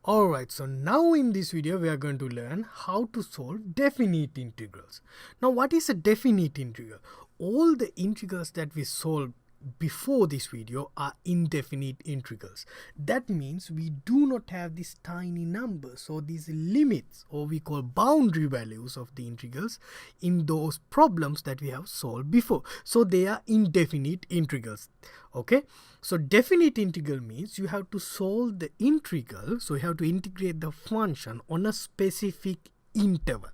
Alright, so now in this video we are going to learn how to solve definite integrals. Now what is a definite integral? All the integrals that we solved before this video are indefinite integrals. That means we do not have these tiny numbers or these limits, or we call boundary values of the integrals in those problems that we have solved before. So they are indefinite integrals. Okay, so definite integral means you have to solve the integral, so you have to integrate the function on a specific interval.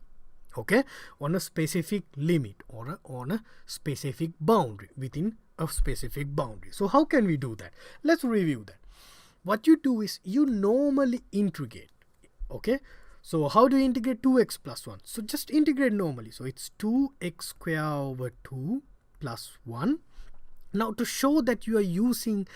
Okay, on a specific limit or on a specific boundary, within a specific boundary. So how can we do that? Let's review that. What you do is you normally integrate. Okay, so how do you integrate 2x plus 1? So just integrate normally. So it's 2x square over 2 plus 1. Now to show that you are using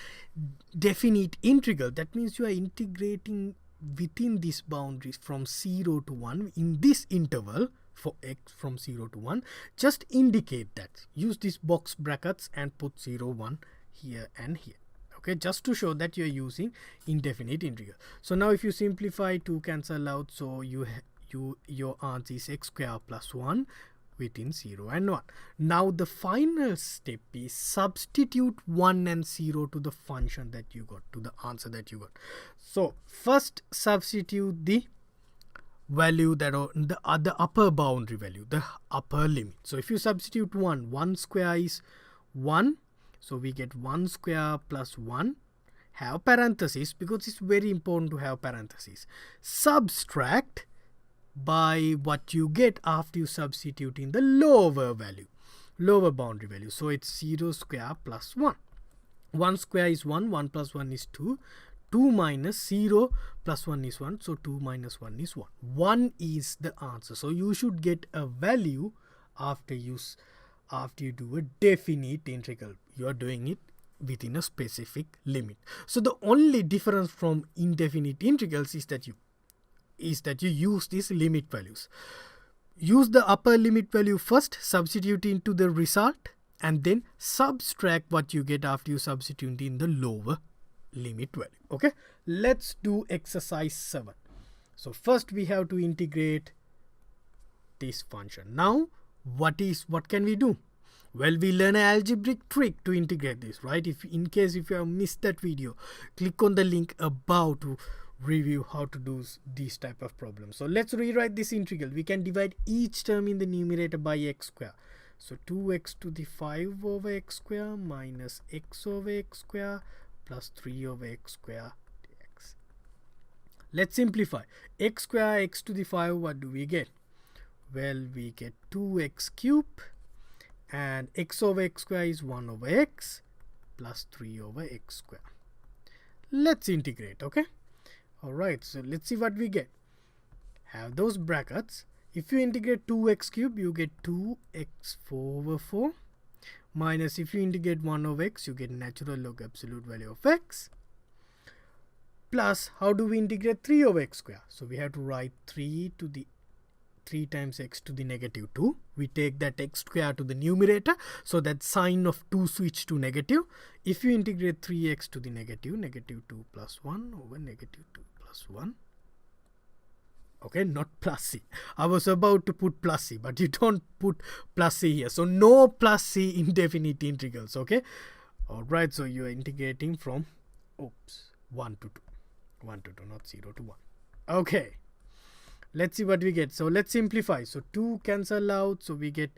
definite integral, that means you are integrating within these boundaries from 0 to 1 in this interval for x from 0 to 1. Just indicate that. Use these box brackets and put 0, 1 here and here. Okay, just to show that you are using indefinite integral. So now if you simplify, 2 cancel out, so your answer is x square plus 1 within 0 and 1. Now the final step is substitute 1 and 0 to the function that you got, to the answer that you got. So first substitute the value that are the other upper boundary value, the upper limit. So if you substitute 1 square is 1, so we get 1 square plus 1. Have parentheses because it's very important to have parentheses. Subtract by what you get after you substitute in the lower value, lower boundary value. So it's 0 square plus 1. 1 square is 1, 1 plus 1 is 2. 2 minus 0 plus 1 is 1, so 2 minus 1 is 1. 1 is the answer. So you should get a value after you do a definite integral. You are doing it within a specific limit. So the only difference from indefinite integrals is that you use these limit values. Use the upper limit value first, substitute into the result, and then subtract what you get after you substitute in the lower limit value. Okay, let's do exercise 7. So first we have to integrate this function. Now what can we do? Well, we learn an algebraic trick to integrate this, right? If you have missed that video, click on the link above to review how to do these type of problems. So let's rewrite this integral. We can divide each term in the numerator by x square. So 2x to the 5 over x square minus x over x square plus 3 over x square dx. Let's simplify. X square x to the 5, what do we get? Well, we get 2x cube, and x over x square is 1 over x plus 3 over x square. Let's integrate. Okay, alright, so let's see what we get. Have those brackets. If you integrate 2x cube, you get 2x 4 over 4. Minus, if you integrate 1 over x, you get natural log absolute value of x. Plus, how do we integrate 3 over x square? So we have to write 3 times x to the negative 2. We take that x square to the numerator, so that sign of 2 switch to negative. If you integrate 3x to the negative 2 plus 1 over negative 2 plus 1. Okay, not plus c. I was about to put plus c, but you don't put plus c here. So no plus c in definite integrals. Okay, alright, so you are integrating from 1 to 2. 1 to 2, not 0 to 1. Okay, let's see what we get. So let's simplify. So 2 cancel out, so we get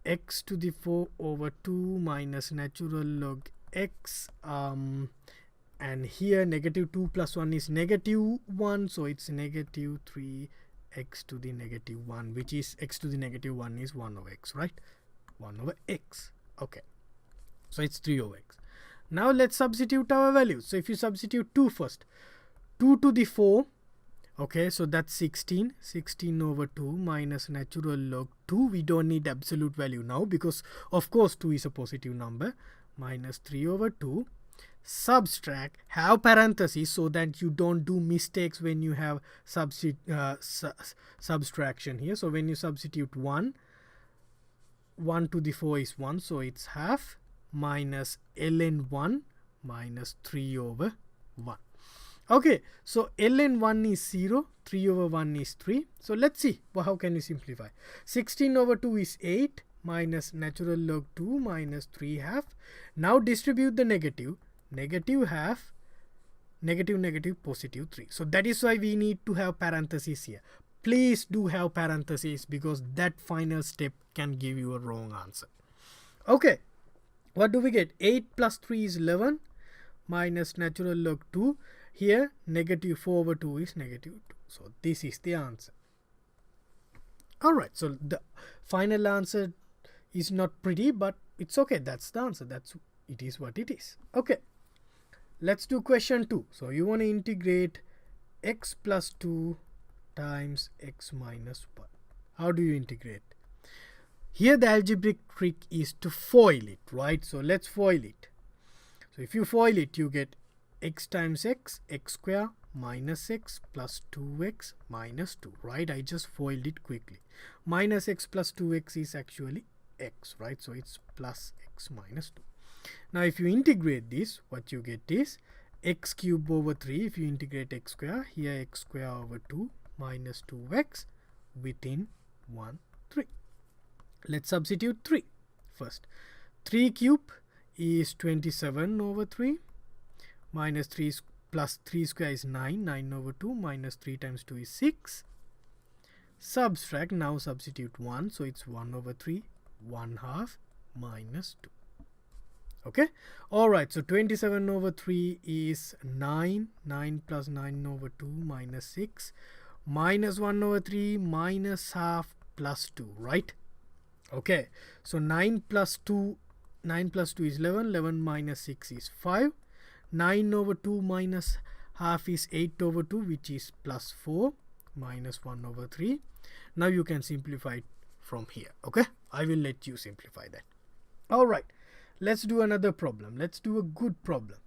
x to the 4 over 2 minus natural log x, and here negative 2 plus 1 is negative 1, so it's negative 3 x to the negative 1, which is x to the negative 1 is 1 over x, right? 1 over x. Okay, so it's 3 over x. Now let's substitute our values. So if you substitute 2 first, 2 to the 4, okay, so that's 16 over 2 minus natural log 2. We don't need absolute value now because of course 2 is a positive number, minus 3 over 2. Subtract, have parentheses so that you don't do mistakes when you have subtraction here. So when you substitute 1 to the 4 is 1, so it's half, minus ln 1 minus 3 over 1. Okay, so ln 1 is 0, 3 over 1 is 3. So let's see, well, how can we simplify? 16 over 2 is 8 minus natural log 2 minus 3 half. Now distribute the negative. Negative half, negative, negative, positive 3. So that is why we need to have parentheses here. Please do have parentheses because that final step can give you a wrong answer. Okay, what do we get? 8 plus 3 is 11 minus natural log 2. Here negative 4 over 2 is negative 2. So this is the answer. Alright, so the final answer is not pretty, but it's okay. That's the answer. It is what it is. Okay, let's do question 2. So you want to integrate x plus 2 times x minus 1. How do you integrate? Here the algebraic trick is to FOIL it, right? So let's FOIL it. So if you FOIL it, you get x times x square minus x plus 2x minus 2, right? I just FOILed it quickly. Minus x plus 2x is actually x, right? So it's plus x minus 2. Now if you integrate this, what you get is x cube over 3. If you integrate x square, here x square over 2 minus 2x within 1, 3. Let's substitute 3 first. 3 cube is 27 over 3 minus 3 plus 3 square is 9. 9 over 2 minus 3 times 2 is 6. Subtract, now substitute 1. So it's 1 over 3, 1 half minus 2. Okay. Alright, so 27 over 3 is 9. 9 plus 9 over 2 minus 6. Minus 1 over 3 minus half plus 2, right? Okay, so 9 plus 2 is 11. 11 minus 6 is 5. 9 over 2 minus half is 8 over 2, which is plus 4 minus 1 over 3. Now you can simplify it from here. Okay, I will let you simplify that. Alright, let's do another problem. Let's do a good problem.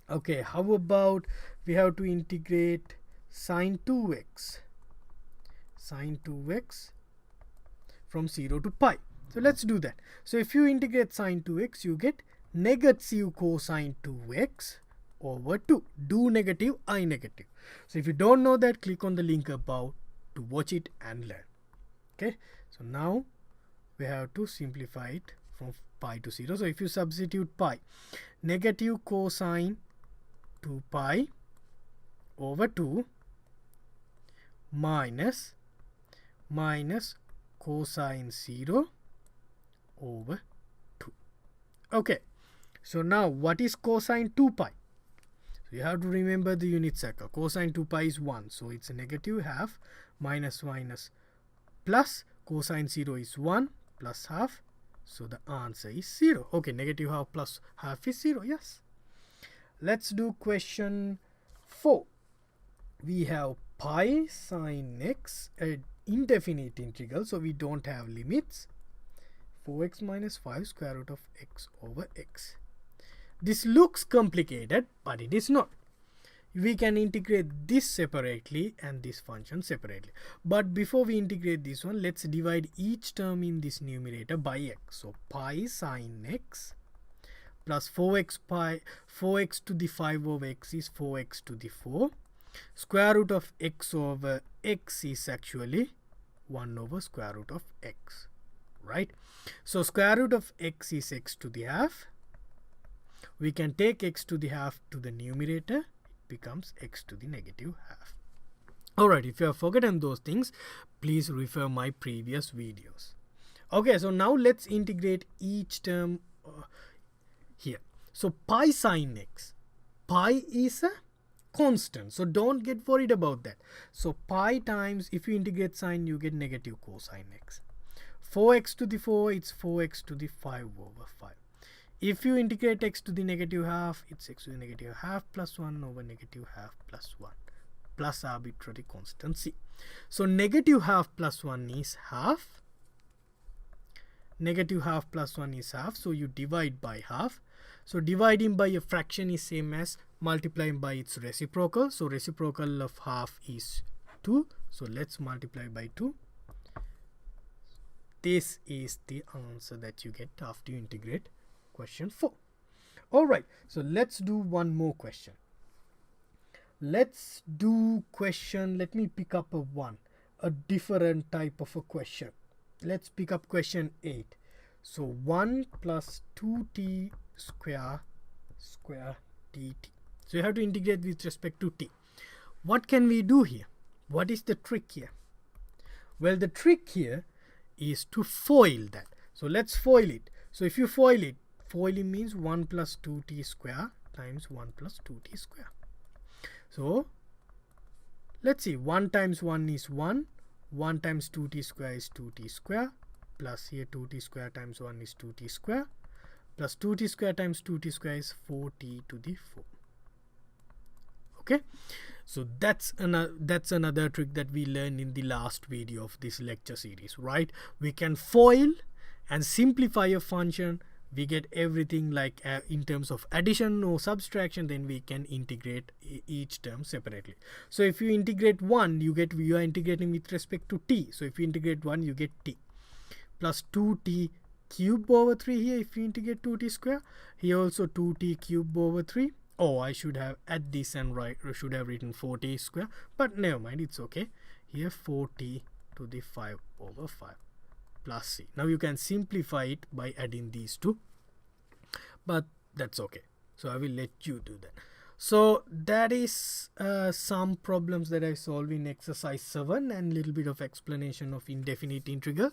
Okay, how about we have to integrate sine 2x from 0 to pi. So let's do that. So if you integrate sine 2x, you get negative cosine 2x over 2. Do negative, I negative. So if you don't know that, click on the link above to watch it and learn. Okay, so now we have to simplify it from pi to 0. So if you substitute pi, negative cosine 2 pi over 2 minus cosine 0 over 2. Okay, so now what is cosine 2 pi? So you have to remember the unit circle. Cosine 2 pi is 1, so it's a negative half minus plus cosine 0 is 1 plus half, so the answer is 0. Okay, negative half plus half is 0. Yes. Let's do question 4. We have pi sine x, an indefinite integral, so we don't have limits. 4x minus 5 square root of x over x. This looks complicated, but it is not. We can integrate this separately and this function separately. But before we integrate this one, let's divide each term in this numerator by x. So pi sine x plus 4x to the 5 over x is 4x to the 4. Square root of x over x is actually 1 over square root of x, right? So square root of x is x to the half. We can take x to the half to the numerator. It becomes x to the negative half. Alright, if you have forgotten those things, please refer my previous videos. Okay, so now let's integrate each term here. So pi sine x. Pi is a constant, so don't get worried about that. So pi times, if you integrate sine, you get negative cosine x. 4x to the 4, it's 4x to the 5 over 5. If you integrate x to the negative half, it's x to the negative half plus 1 over negative half plus 1 plus arbitrary constant c. So negative half plus 1 is half. Negative half plus 1 is half, so you divide by half. So dividing by a fraction is same as multiplying by its reciprocal. So reciprocal of half is 2. So let's multiply by 2. This is the answer that you get after you integrate question 4. Alright, so let's do one more question. Let's do question. Let me pick up a different type of a question. Let's pick up question 8. So 1 plus 2t square dt. So you have to integrate with respect to t. What can we do here? What is the trick here? Well, the trick here is to FOIL that. So let's FOIL it. So if you FOIL it, FOILing means 1 plus 2t square times 1 plus 2t square. So let's see, 1 times 1 is 1, 1 times 2t square is 2t square, plus here 2t square times 1 is 2t square, plus 2t square times 2t square is 4t to the 4. Okay, so that's another trick that we learned in the last video of this lecture series, right? We can FOIL and simplify a function. We get everything like in terms of addition or subtraction, then we can integrate each term separately. So if you integrate 1, you are integrating with respect to t. So if you integrate 1, you get t plus 2t cube over 3 here. If you integrate 2t square, here also 2t cube over 3. Oh, I should have add this and should have written 4t square, but never mind, it's okay. Here 4t to the 5 over 5 plus c. Now you can simplify it by adding these two, but that's okay. So I will let you do that. So that is some problems that I solved in exercise 7 and little bit of explanation of indefinite integral.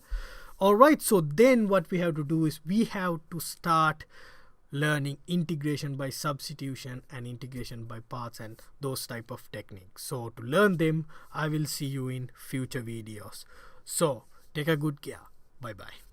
Alright, so then what we have to do is we have to start learning integration by substitution and integration by parts and those type of techniques. So to learn them, I will see you in future videos. So take a good care. Bye bye.